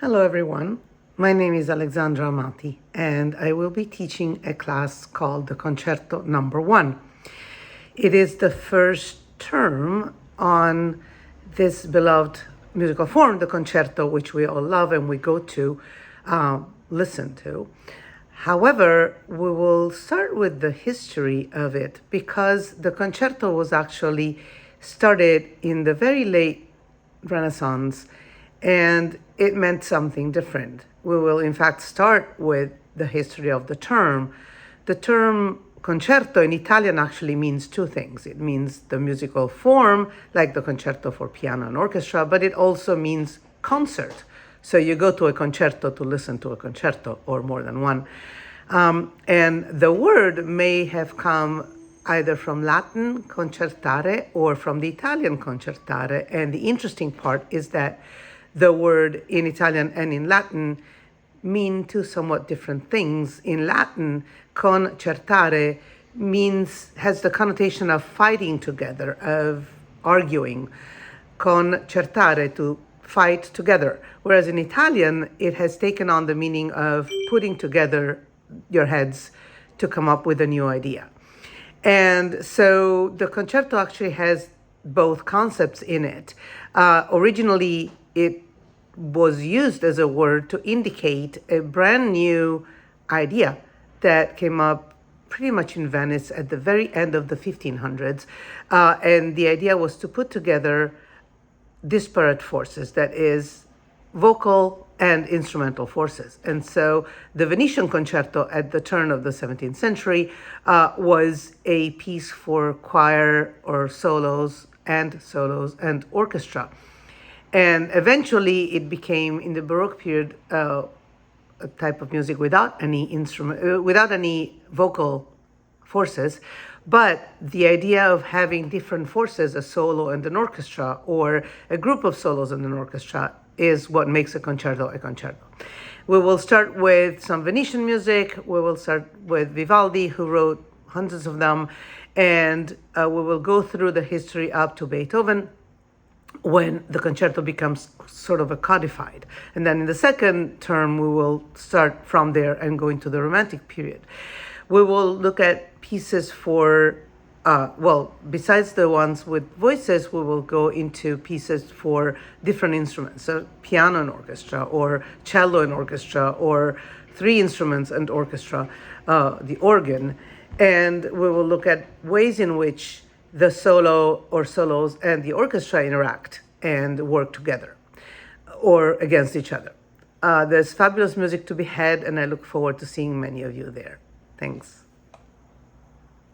Hello everyone, my name is Alexandra Amati and I will be teaching a class called the Concerto number 1. It is the first term on this beloved musical form, the concerto, which we all love and we go to listen to. However, we will start with the history of it because the concerto was actually started in the very late Renaissance and it meant something different. We will in fact start with the history of the term. The term concerto in Italian actually means two things. It means the musical form, like the concerto for piano and orchestra, but it also means concert. So you go to a concerto to listen to a concerto, or more than one. And the word may have come either from Latin concertare or from the Italian concertare. And the interesting part is that the word in Italian and in Latin mean two somewhat different things. In Latin, concertare has the connotation of fighting together, of arguing. Concertare, to fight together. Whereas in Italian, it has taken on the meaning of putting together your heads to come up with a new idea. And so the concerto actually has both concepts in it. Originally, it was used as a word to indicate a brand new idea that came up pretty much in Venice at the very end of the 1500s. And the idea was to put together disparate forces, that is, vocal and instrumental forces. And so the Venetian concerto at the turn of the 17th century was a piece for choir or solos and orchestra. And eventually it became, in the Baroque period, a type of music without any without any vocal forces. But the idea of having different forces, a solo and an orchestra, or a group of solos and an orchestra, is what makes a concerto a concerto. We will start with some Venetian music. We will start with Vivaldi, who wrote hundreds of them. And we will go through the history up to Beethoven, when the concerto becomes sort of a codified. And then in the second term, we will start from there and go into the Romantic period. We will look at pieces for, besides the ones with voices, we will go into pieces for different instruments. So piano and orchestra, or cello and orchestra, or three instruments and orchestra, the organ. And we will look at ways in which the solo or solos and the orchestra interact and work together or against each other. There's fabulous music to be had, and I look forward to seeing many of you there. Thanks.